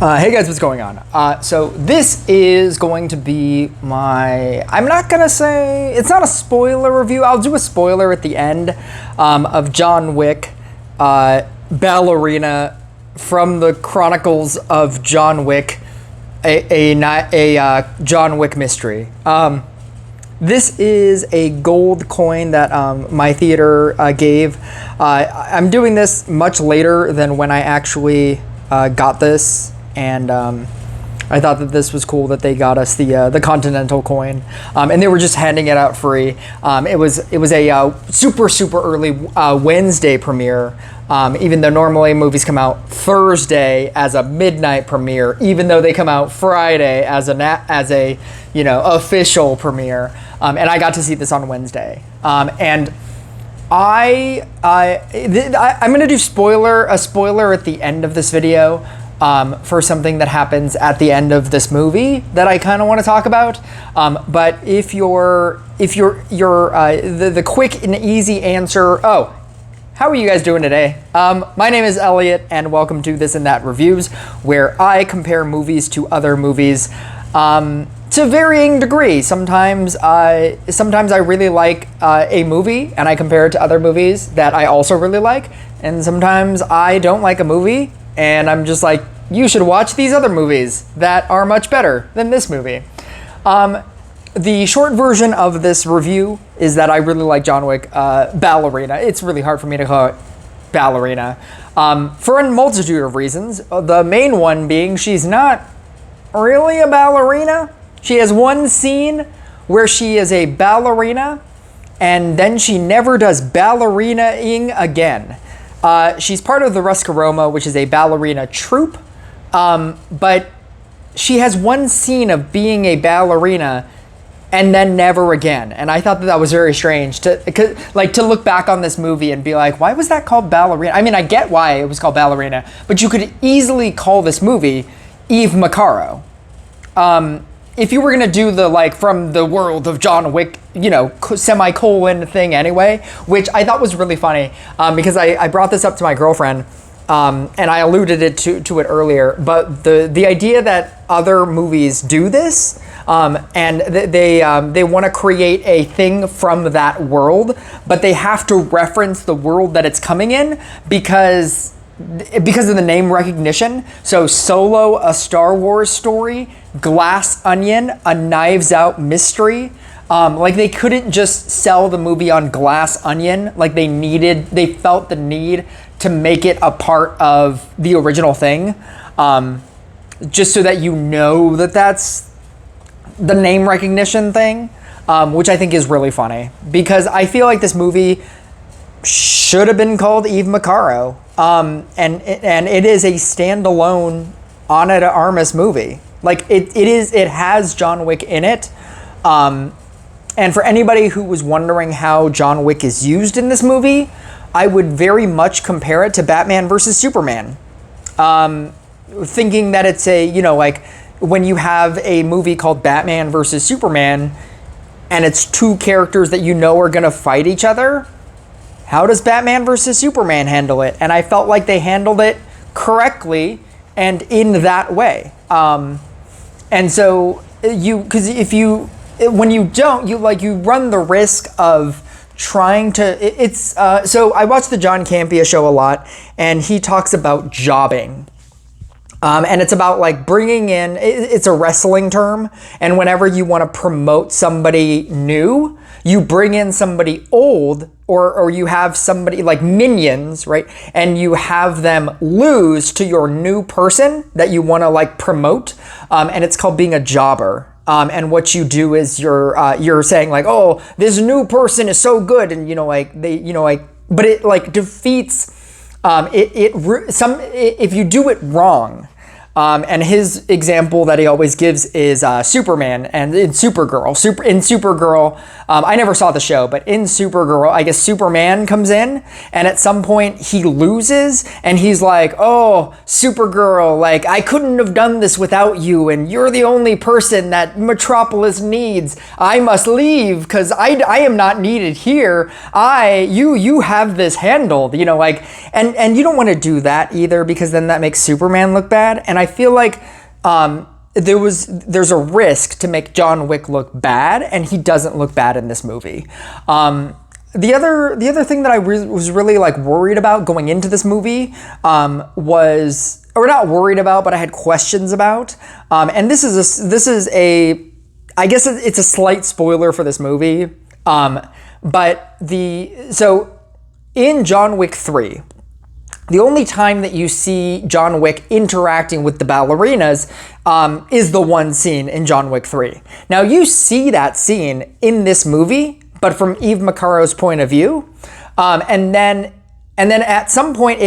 Hey guys, what's going on? So this is going to be I'm not gonna say, it's not a spoiler review. I'll do a spoiler at the end of John Wick, Ballerina from the Chronicles of John Wick, a John Wick mystery. This is a gold coin that my theater gave. I'm doing this much later than when I actually got this. And I thought that this was cool that they got us the Continental coin, and they were just handing it out free. It was a super early Wednesday premiere, even though normally movies come out Thursday as a midnight premiere, even though they come out Friday as a official premiere. And I got to see this on Wednesday, and I'm gonna do a spoiler at the end of this video. For something that happens at the end of this movie that I kind of want to talk about. But the quick and easy answer, how are you guys doing today? My name is Elliot, and welcome to This and That Reviews, where I compare movies to other movies to varying degrees. Sometimes I really like a movie, and I compare it to other movies that I also really like, and sometimes I don't like a movie, and I'm just like, you should watch these other movies that are much better than this movie. The short version of this review is that I really like John Wick, Ballerina. It's really hard for me to call it Ballerina for a multitude of reasons. The main one being she's not really a ballerina. She has one scene where she is a ballerina, and then she never does ballerina-ing again. She's part of the Ruscaroma, which is a ballerina troupe, but she has one scene of being a ballerina and then never again. And I thought that was very strange to look back on this movie and be like, why was that called Ballerina? I mean, I get why it was called Ballerina, but you could easily call this movie Eve Macaro. If you were gonna do the from the world of John Wick, semicolon thing anyway, which I thought was really funny, because I brought this up to my girlfriend, and I alluded to it earlier, but the idea that other movies do this, and they want to create a thing from that world, but they have to reference the world that it's coming in because of the name recognition. So Solo, a Star Wars story, Glass Onion, a Knives Out mystery. They couldn't just sell the movie on Glass Onion. They felt the need to make it a part of the original thing, just so that that's the name recognition thing, which I think is really funny, because I feel like this movie should have been called Eve Macaro, and it is a standalone Ana de Armas movie. It has John Wick in it, and for anybody who was wondering how John Wick is used in this movie, I would very much compare it to Batman versus Superman, thinking that it's when you have a movie called Batman versus Superman, and it's two characters that are gonna fight each other. How does Batman versus Superman handle it? And I felt like they handled it correctly and in that way. And so when you don't, you run the risk of trying to, so I watch the John Campea show a lot, and he talks about jobbing. And it's about bringing in, it's a wrestling term, and whenever you want to promote somebody new, you bring in somebody old, or you have somebody like minions, right? And you have them lose to your new person that you want to promote, and it's called being a jobber. And what you do is you're saying oh, this new person is so good, and but it defeats if you do it wrong. And his example that he always gives is Superman, and in Supergirl. I never saw the show, but in Supergirl, I guess Superman comes in, and at some point he loses, and he's like, oh, Supergirl, I couldn't have done this without you, and you're the only person that Metropolis needs. I must leave, because I am not needed here. You have this handled, and you don't want to do that either, because then that makes Superman look bad. And I feel like there's a risk to make John Wick look bad, and he doesn't look bad in this movie. The other thing that I was really like worried about going into this movie was, or not worried about, but I had questions about. And this is a I guess it's a slight spoiler for this movie. So in John Wick 3, the only time that you see John Wick interacting with the ballerinas is the one scene in John Wick 3. Now, you see that scene in this movie, but from Eve Macaro's point of view. And then at some point,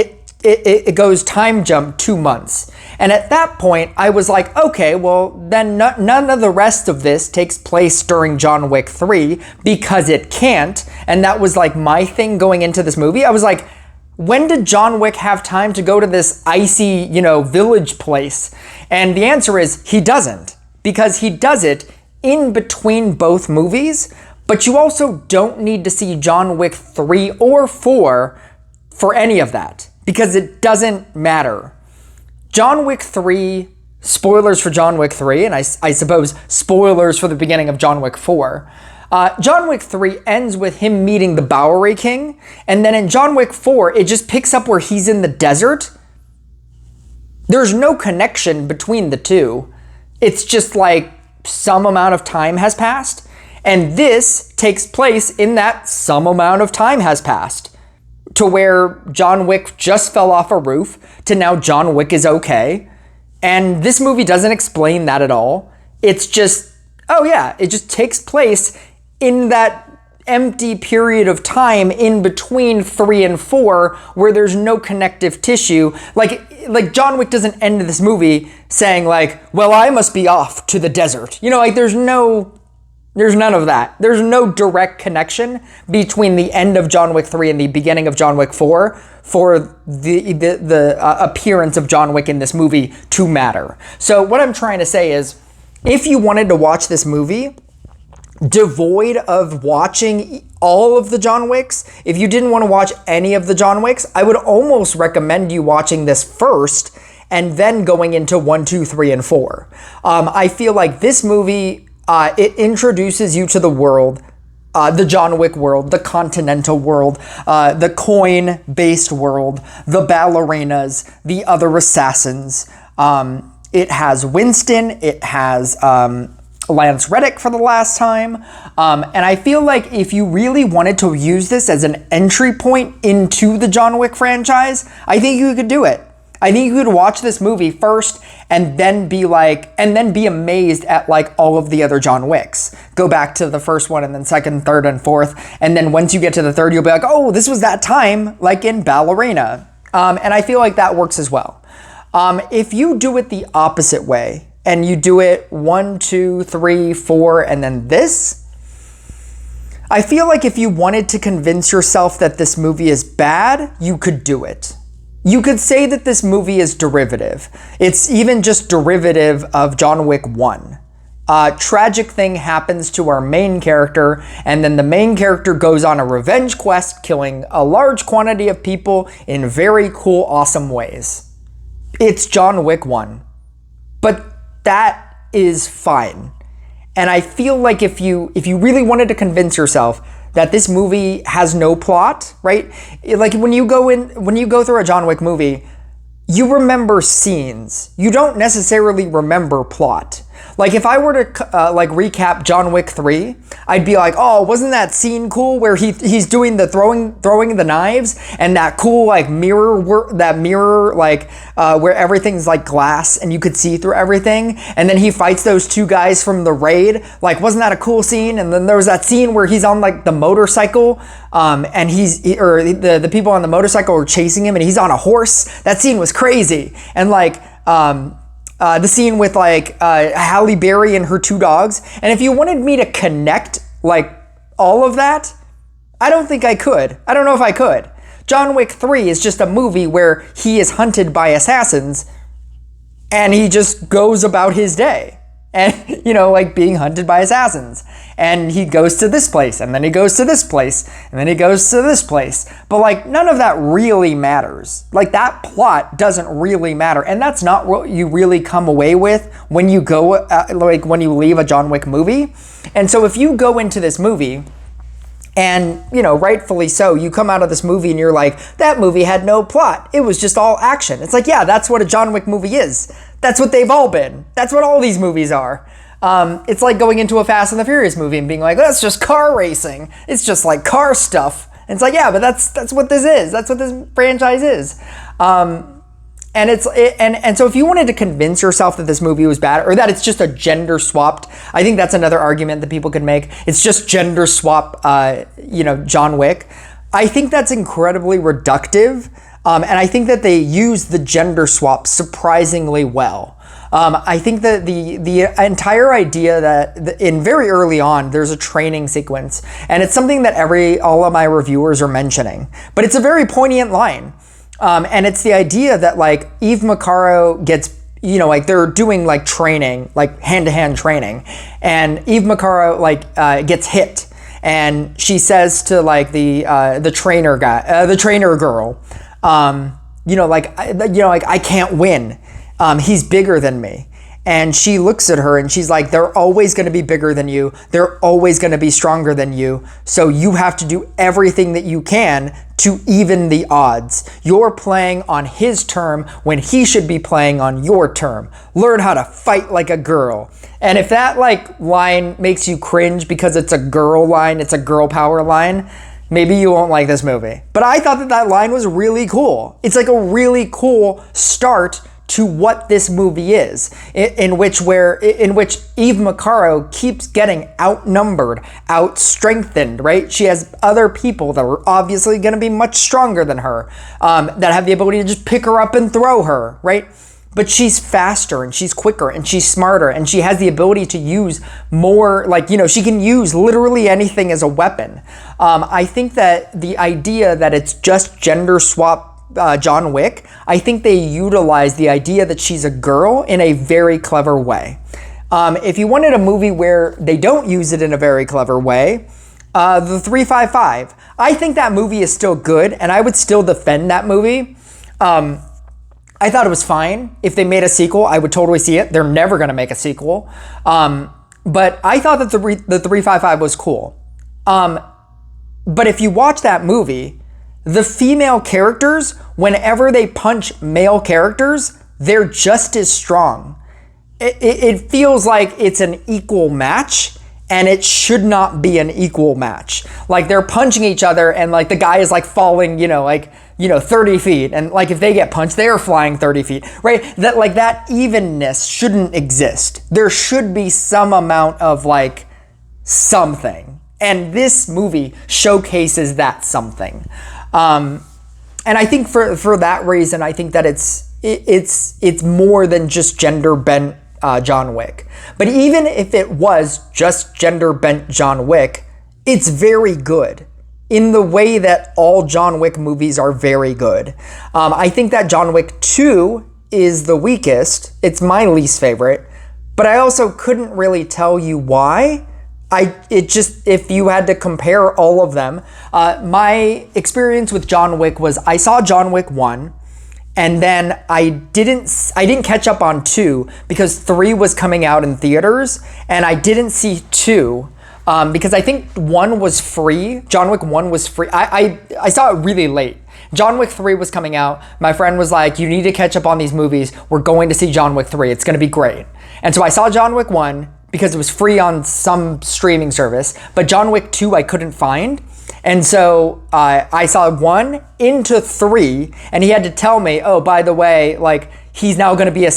it goes time jump 2 months. And at that point, I was like, okay, well, then none of the rest of this takes place during John Wick 3 because it can't. And that was like my thing going into this movie. I was like, when did John Wick have time to go to this icy, village place? And the answer is he doesn't, because he does it in between both movies. But you also don't need to see John Wick 3 or 4 for any of that, because it doesn't matter. John Wick 3, spoilers for John Wick 3, and I suppose spoilers for the beginning of John Wick 4. John Wick 3 ends with him meeting the Bowery King, and then in John Wick 4, it just picks up where he's in the desert. There's no connection between the two. It's just like some amount of time has passed, and this takes place in that some amount of time has passed, to where John Wick just fell off a roof, to now John Wick is okay. And this movie doesn't explain that at all. It's just, oh yeah, it just takes place in that empty period of time in between 3 and 4 where there's no connective tissue. Like John Wick doesn't end this movie saying like, well, I must be off to the desert. There's none of that. There's no direct connection between the end of John Wick 3 and the beginning of John Wick 4 for the appearance of John Wick in this movie to matter. So what I'm trying to say is, if you wanted to watch this movie devoid of watching all of the John Wicks, if you didn't want to watch any of the John Wicks, I would almost recommend you watching this first and then going into 1, 2, 3, and 4. I feel like this movie, it introduces you to the world, the John Wick world, the continental world, the coin-based world, the ballerinas, the other assassins. It has Winston, it has Lance Reddick for the last time. And I feel like if you really wanted to use this as an entry point into the John Wick franchise, I think you could do it. I think you could watch this movie first and then be amazed at like all of the other John Wicks. Go back to the first one and then second, third, and fourth. And then once you get to the third, you'll be like, oh, this was that time, like in Ballerina. And I feel like that works as well. If you do it the opposite way and you do it 1, 2, 3, 4, and then this, I feel like if you wanted to convince yourself that this movie is bad, you could do it. You could say that this movie is derivative. It's even just derivative of John Wick 1. A tragic thing happens to our main character, and then the main character goes on a revenge quest, killing a large quantity of people in very cool, awesome ways. It's John Wick 1. But that is fine. And I feel like if you really wanted to convince yourself that this movie has no plot, right? Like when you go through a John Wick movie, you remember scenes. You don't necessarily remember plot. Like if I were to recap John Wick 3, I'd be like, oh, wasn't that scene cool where he's doing the throwing the knives and that cool like mirror where everything's like glass and you could see through everything, and then he fights those 2 guys from the raid. Like, wasn't that a cool scene? And then there was that scene where he's on like the motorcycle, and the people on the motorcycle are chasing him and he's on a horse. That scene was crazy. And like the scene with like Halle Berry and her 2 dogs. And if you wanted me to connect like all of that, I don't think I could. I don't know if I could. John Wick 3 is just a movie where he is hunted by assassins and he just goes about his day. and, you know, like being hunted by assassins. And he goes to this place, and then he goes to this place, and then he goes to this place. But like, none of that really matters. Like, that plot doesn't really matter. And that's not what you really come away with when you go, when you leave a John Wick movie. And so if you go into this movie, and, you know, rightfully so, you come out of this movie and you're like, that movie had no plot. It was just all action. It's like, yeah, that's what a John Wick movie is. That's what they've all been. That's what all these movies are. It's like going into a Fast and the Furious movie and being like, that's just car racing. It's just like car stuff. And it's like, yeah, but that's what this is. That's what this franchise is. And so if you wanted to convince yourself that this movie was bad, or that it's just a gender swapped, I think that's another argument that people could make. It's just gender swap, John Wick. I think that's incredibly reductive. And I think that they use the gender swap surprisingly well. I think that the entire idea that in very early on, there's a training sequence, and it's something that all of my reviewers are mentioning, but it's a very poignant line. And it's the idea that like Eve Macaro gets, you know, like they're doing like training, like hand-to-hand training, and Eve Macaro gets hit, and she says to like the trainer girl, I can't win. He's bigger than me. And she looks at her and she's like, they're always going to be bigger than you. They're always going to be stronger than you. So you have to do everything that you can to even the odds. You're playing on his term when he should be playing on your term. Learn how to fight like a girl. And if that like line makes you cringe because it's a girl line, it's a girl power line, maybe you won't like this movie. But I thought that line was really cool. It's like a really cool start to what this movie is, in which Eve Macaro keeps getting outnumbered, outstrengthened, right? She has other people that are obviously going to be much stronger than her, that have the ability to just pick her up and throw her, right? But she's faster and she's quicker and she's smarter and she has the ability to use more, she can use literally anything as a weapon. I think that the idea that it's just gender swap John Wick, I think they utilize the idea that she's a girl in a very clever way. If you wanted a movie where they don't use it in a very clever way, the 355, I think that movie is still good and I would still defend that movie. I thought it was fine. If they made a sequel, I would totally see it. They're never going to make a sequel. But I thought that the 355 was cool. But if you watch that movie, the female characters, whenever they punch male characters, they're just as strong. It feels like it's an equal match, and it should not be an equal match. Like, they're punching each other, and like the guy is like falling, 30 feet. And like if they get punched, they're flying 30 feet, right? That evenness shouldn't exist. There should be some amount of like something. And this movie showcases that something. And I think for that reason, I think that it's more than just gender bent John Wick. But even if it was just gender bent John Wick, it's very good in the way that all John Wick movies are very good. I think that John Wick 2 is the weakest. It's my least favorite, but I also couldn't really tell you why. If you had to compare all of them, my experience with John Wick was I saw John Wick 1, and then I didn't catch up on 2 because 3 was coming out in theaters, and I didn't see 2 because I think 1 was free. John Wick 1 was free. I saw it really late. John Wick 3 was coming out. My friend was like, you need to catch up on these movies. We're going to see John Wick 3. It's going to be great. And so I saw John Wick 1 because it was free on some streaming service, but John Wick 2 I couldn't find. And so I saw 1 into 3, and he had to tell me, oh, by the way, like, he's now going to be,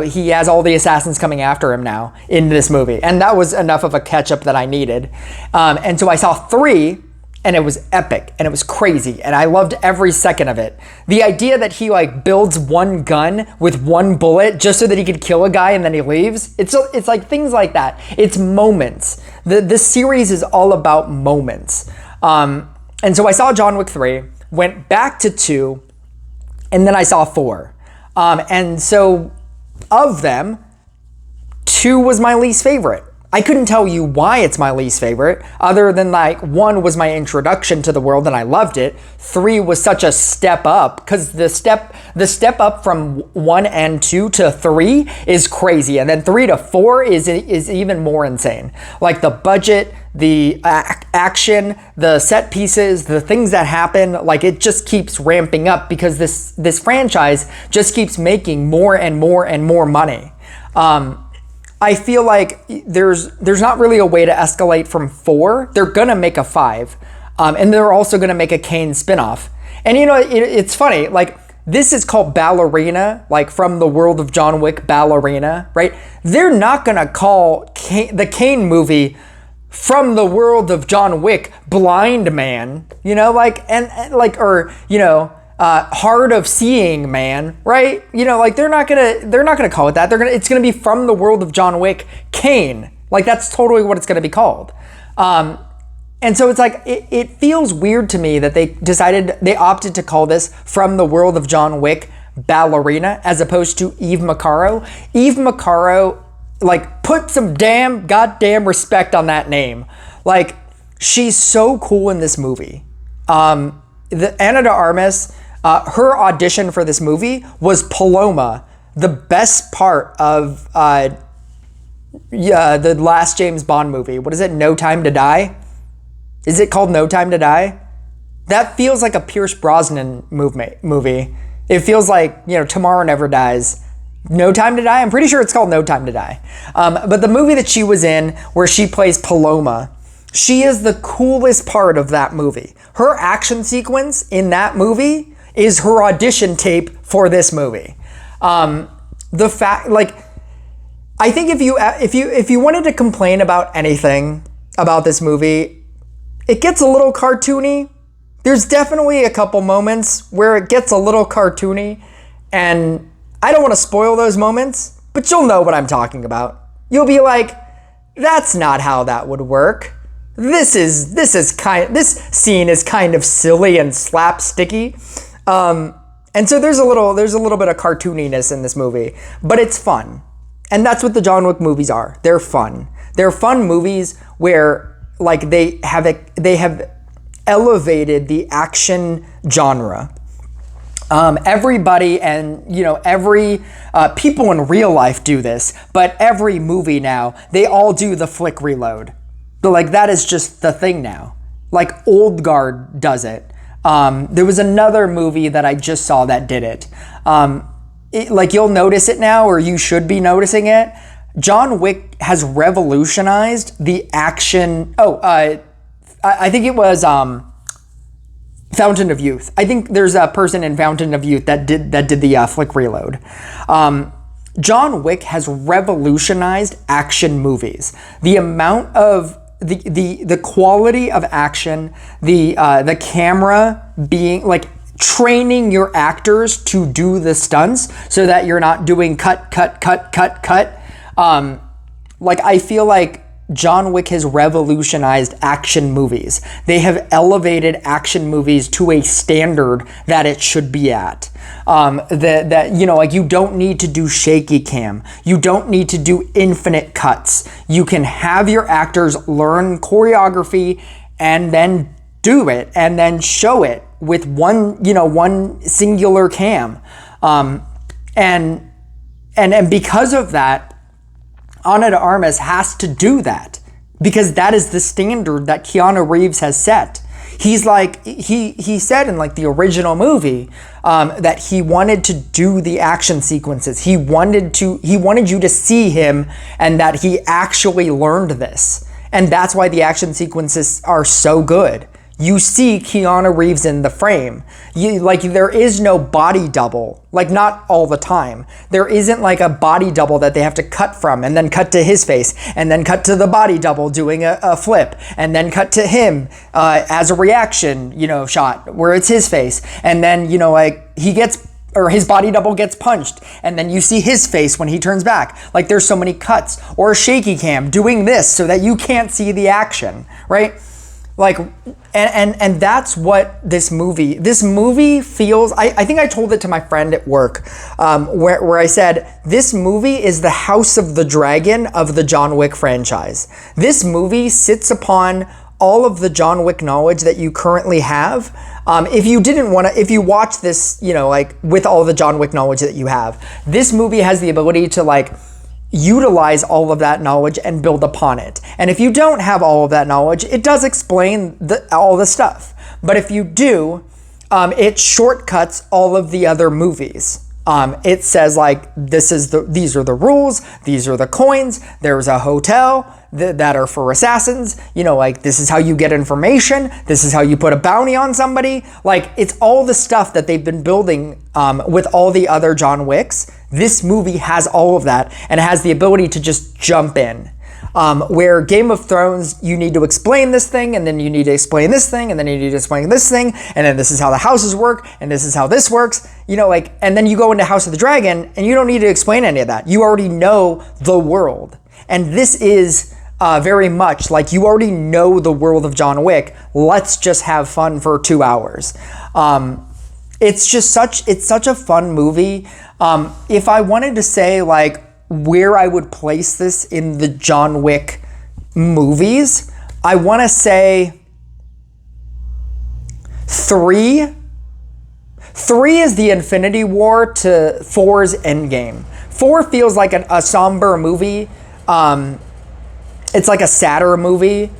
he has all the assassins coming after him now in this movie. And that was enough of a catch up that I needed. And so I saw 3, and it was epic, and it was crazy, and I loved every second of it. The idea that he like builds one gun with one bullet just so that he could kill a guy and then he leaves, it's like things like that. It's moments. This series is all about moments. And so I saw John Wick 3, went back to 2, and then I saw 4. And so of them, 2 was my least favorite. I couldn't tell you why it's my least favorite, other than like 1 was my introduction to the world and I loved it. 3 was such a step up, because the step up from 1 and 2 to 3 is crazy, and then 3 to 4 is even more insane. Like the budget, the action, the set pieces, the things that happen, like it just keeps ramping up because this franchise just keeps making more and more and more money. I feel like there's not really a way to escalate from 4. They're gonna make a 5, and they're also gonna make a Kane spinoff. And you know, it's funny, like this is called Ballerina, like from the world of John Wick, Ballerina, right? They're not gonna call the Kane movie from the world of John Wick Blind Man, you know, like and like, or you know, hard of seeing man, right? You know, like they're not gonna call it that. It's gonna be from the world of John Wick Kane. Like that's totally what it's gonna be called. And so it's like it feels weird to me that they opted to call this From the World of John Wick Ballerina as opposed to Eve Macaro. Eve Macaro, like, put some goddamn respect on that name. Like, she's so cool in this movie. Ana de Armas, her audition for this movie was Paloma, the best part of the last James Bond movie. What is it? No Time to Die? Is it called No Time to Die? That feels like a Pierce Brosnan movie. It feels like, you know, Tomorrow Never Dies. No Time to Die? I'm pretty sure it's called No Time to Die. But the movie that she was in, where she plays Paloma, she is the coolest part of that movie. Her action sequence in that movie is her audition tape for this movie. The fact, like, I think if you wanted to complain about anything about this movie, it gets a little cartoony. There's definitely a couple moments where it gets a little cartoony, and I don't want to spoil those moments, but you'll know what I'm talking about. You'll be like, that's not how that would work. This scene is kind of silly and slapsticky. And so there's a little bit of cartooniness in this movie, but it's fun. And that's what the John Wick movies are. They're fun. They're fun movies where, like, they have elevated the action genre. Everybody, and you know, every people in real life do this, but every movie now, they all do the flick reload. But like, that is just the thing now. Like, Old Guard does it. There was another movie that I just saw that did it. Like, you'll notice it now, or you should be noticing it. John Wick has revolutionized the action. I think it was Fountain of Youth. I think there's a person in Fountain of Youth that did the flick reload. John Wick has revolutionized action movies. The amount of the quality of action, the camera being like training your actors to do the stunts so that you're not doing cut. Like, I feel like John Wick has revolutionized action movies. They have elevated action movies to a standard that it should be at. That you know, like, you don't need to do shaky cam. You don't need to do infinite cuts. You can have your actors learn choreography and then do it and then show it with one singular cam. And because of that, Ana de Armas has to do that because that is the standard that Keanu Reeves has set. He's like, he said in like the original movie that he wanted to do the action sequences. He wanted you to see him, and that he actually learned this. And that's why the action sequences are so good. You see Keanu Reeves in the frame. There is no body double, like, not all the time. There isn't like a body double that they have to cut from and then cut to his face and then cut to the body double doing a flip and then cut to him as a reaction, shot where it's his face. And then, his body double gets punched and then you see his face when he turns back. Like, there's so many cuts, or a shaky cam doing this so that you can't see the action, right? Like, and that's what this movie feels. I think I told it to my friend at work, where I said, this movie is the House of the Dragon of the John Wick franchise. This movie sits upon all of the John Wick knowledge that you currently have. If you watch this, you know, like with all the John Wick knowledge that you have, this movie has the ability to like utilize all of that knowledge and build upon it. And if you don't have all of that knowledge, it does explain all the stuff. But if you do, it shortcuts all of the other movies. It says like, these are the rules, these are the coins, there's a hotel that are for assassins, you know, like this is how you get information, this is how you put a bounty on somebody. Like, it's all the stuff that they've been building with all the other John Wicks. This movie has all of that and has the ability to just jump in. Where Game of Thrones, you need to explain this thing, and then you need to explain this thing, and then you need to explain this thing, and then this is how the houses work, and this is how this works, you know, like, and then you go into House of the Dragon, and you don't need to explain any of that. You already know the world. And this is very much like, you already know the world of John Wick. Let's just have fun for 2 hours. It's such a fun movie. If I wanted to say like where I would place this in the John Wick movies, I want to say 3. 3 is the Infinity War to 4's Endgame. 4 feels like a somber movie. It's like a sadder movie.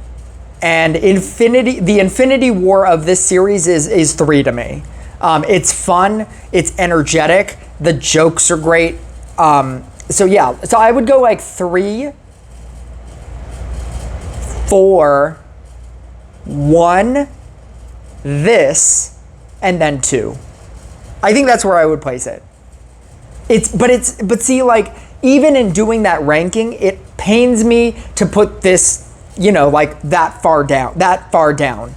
And the Infinity War of this series is 3 to me. It's fun, it's energetic, the jokes are great. So I would go like 3, 4, 1, this, and then 2. I think that's where I would place it. But see, like, even in doing that ranking, it pains me to put this, you know, like that far down.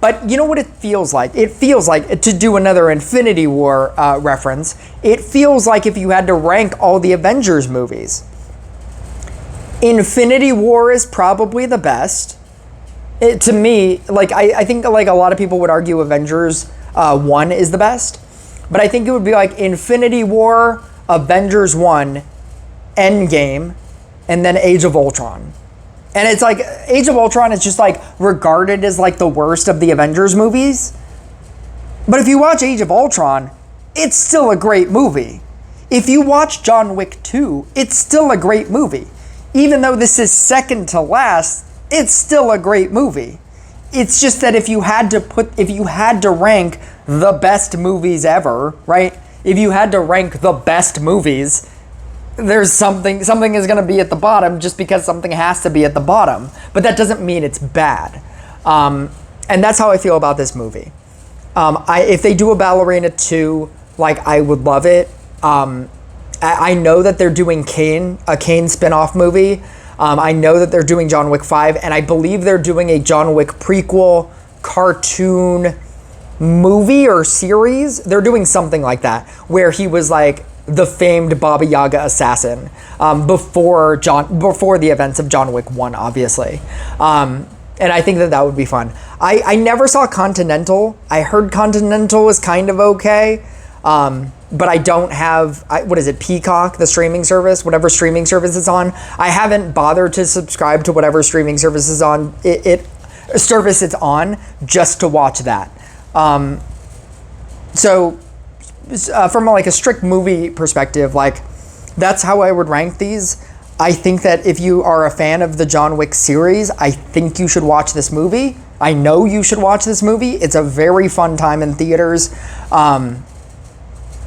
But you know what it feels like? It feels like, to do another Infinity War reference, it feels like if you had to rank all the Avengers movies. Infinity War is probably the best. To me, like, I think like a lot of people would argue Avengers 1 is the best. But I think it would be like Infinity War, Avengers 1, Endgame, and then Age of Ultron. And it's like, Age of Ultron is just like regarded as like the worst of the Avengers movies. But if you watch Age of Ultron, it's still a great movie. If you watch John Wick 2, it's still a great movie. Even though this is second to last, it's still a great movie. It's just that if you had to rank the best movies ever, right? If you had to rank the best movies, there's something is going to be at the bottom just because something has to be at the bottom. But that doesn't mean it's bad. And that's how I feel about this movie. If they do a Ballerina 2, like, I would love it. I know that they're doing a Kane spinoff movie. I know that they're doing John Wick 5, and I believe they're doing a John Wick prequel cartoon movie or series. They're doing something like that, where he was like the famed Baba Yaga assassin before the events of John Wick 1, obviously. And I think that would be fun. I never saw Continental. I heard Continental was kind of okay. But I don't have, what is it, Peacock, the streaming service, whatever streaming service it's on. I haven't bothered to subscribe to whatever streaming service is on service it's on just to watch that. So from like a strict movie perspective, like, that's how I would rank these. I think that if you are a fan of the John Wick series, I think you should watch this movie. I know you should watch this movie. It's a very fun time in theaters.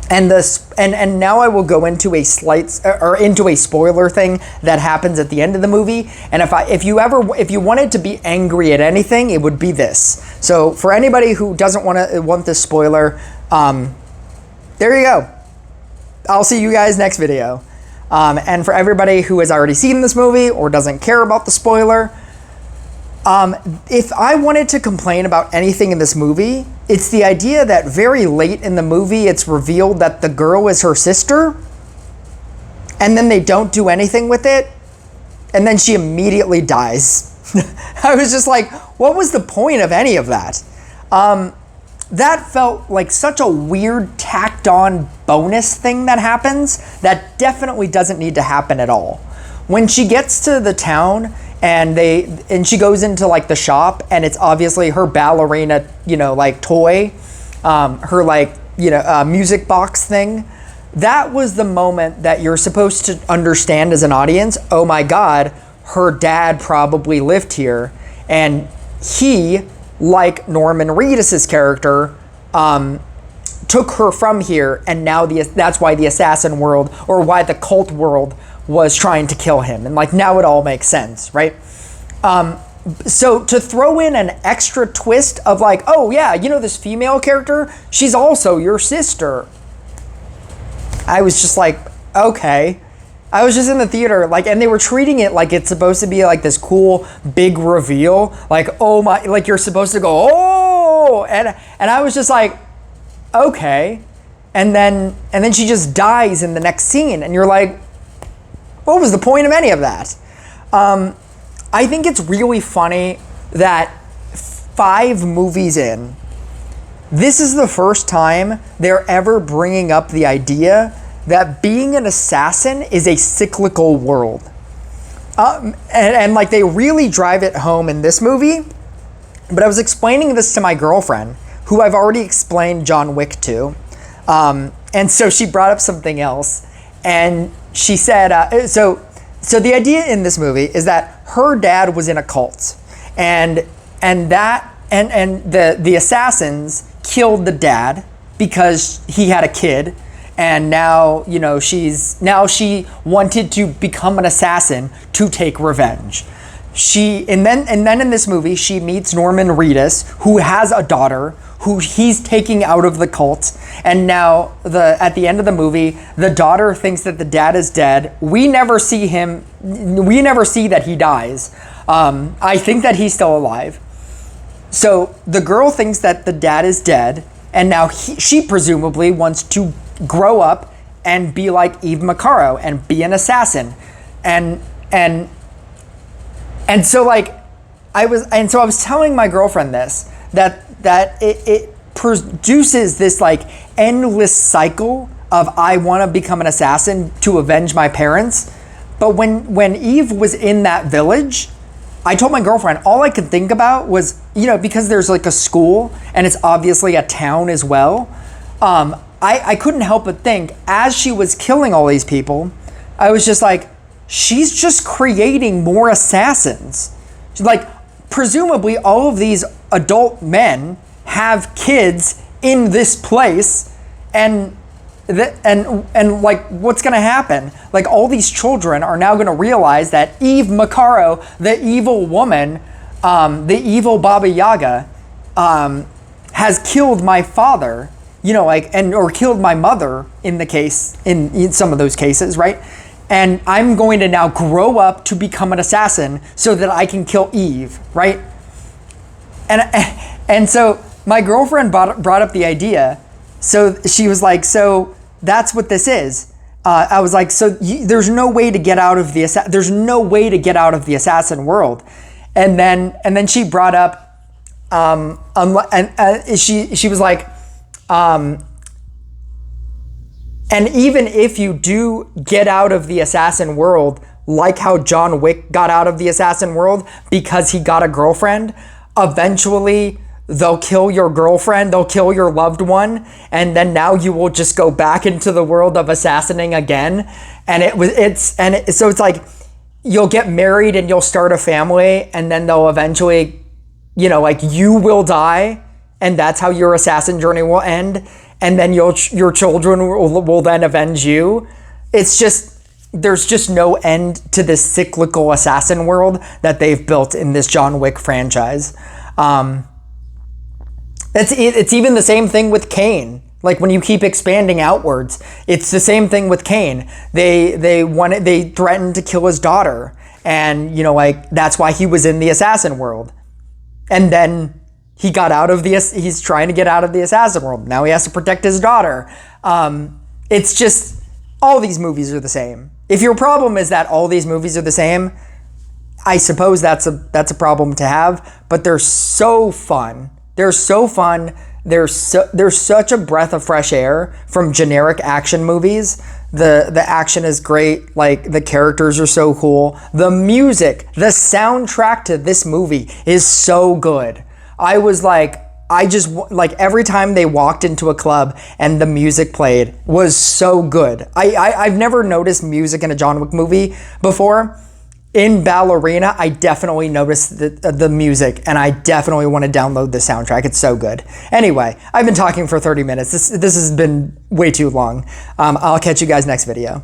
And now I will go into a spoiler thing that happens at the end of the movie. And if you wanted to be angry at anything, it would be this. So for anybody who doesn't want this spoiler, there you go. I'll see you guys next video. And for everybody who has already seen this movie or doesn't care about the spoiler, if I wanted to complain about anything in this movie, it's the idea that very late in the movie, it's revealed that the girl is her sister, and then they don't do anything with it, and then she immediately dies. I was just like, what was the point of any of that? That felt like such a weird tacked on bonus thing that happens that definitely doesn't need to happen at all. When she gets to the town and she goes into like the shop, and it's obviously her ballerina, like toy, her like, music box thing. That was the moment that you're supposed to understand as an audience, oh my God, her dad probably lived here. And he, like Norman Reedus's character, took her from here, and now that's why the assassin world, or why the cult world, was trying to kill him. And like now it all makes sense, right? So to throw in an extra twist of like, oh yeah, this female character, she's also your sister. I was just like, okay. I was just in the theater, like, and they were treating it like it's supposed to be like this cool big reveal, like, oh my, like you're supposed to go, oh, and I was just like, okay. And then she just dies in the next scene, and you're like, what was the point of any of that? I think it's really funny that 5 movies in, this is the first time they're ever bringing up the idea that being an assassin is a cyclical world. And like they really drive it home in this movie. But I was explaining this to my girlfriend, who I've already explained John Wick to. And so she brought up something else. And she said, so the idea in this movie is that her dad was in a cult. And the assassins killed the dad because he had a kid. And now, she wanted to become an assassin to take revenge. And then in this movie, she meets Norman Reedus, who has a daughter, who he's taking out of the cult. And now at the end of the movie, the daughter thinks that the dad is dead. We never see that he dies. I think that he's still alive. So the girl thinks that the dad is dead, and now she presumably wants to grow up and be like Eve Macaro and be an assassin. And so like I was telling my girlfriend this, that it produces this like endless cycle of I want to become an assassin to avenge my parents. But when Eve was in that village, I told my girlfriend all I could think about was, because there's like a school and it's obviously a town as well. I couldn't help but think, as she was killing all these people, I was just like, she's just creating more assassins. Like, presumably all of these adult men have kids in this place, and like, what's gonna happen? Like, all these children are now gonna realize that Eve Macaro, the evil woman, the evil Baba Yaga, has killed my father, or killed my mother in some of those cases, right? And I'm going to now grow up to become an assassin so that I can kill Eve, right? And so my girlfriend brought up the idea. So she was like, so that's what this is. I was like, so there's no way to get out of the assassin world. And then she brought up, she was like, and even if you do get out of the assassin world, like how John Wick got out of the assassin world because he got a girlfriend, eventually they'll kill your girlfriend, they'll kill your loved one, and then now you will just go back into the world of assassinating again. So it's like you'll get married and you'll start a family, and then they'll eventually, like you will die, and that's how your assassin journey will end. And then your children will then avenge you. It's just, there's just no end to this cyclical assassin world that they've built in this John Wick franchise. It's even the same thing with Kane. Like when you keep expanding outwards, it's the same thing with Kane. They threatened to kill his daughter, and like that's why he was in the assassin world. And then he's trying to get out of the assassin world. Now he has to protect his daughter. It's just, all these movies are the same. If your problem is that all these movies are the same, I suppose that's a problem to have, but they're so fun. They're so fun. They're such a breath of fresh air from generic action movies. The action is great. Like, the characters are so cool. The music, the soundtrack to this movie is so good. I was like, every time they walked into a club and the music played was so good. I've never noticed music in a John Wick movie before. In Ballerina, I definitely noticed the music, and I definitely want to download the soundtrack. It's so good. Anyway, I've been talking for 30 minutes. This has been way too long. I'll catch you guys next video.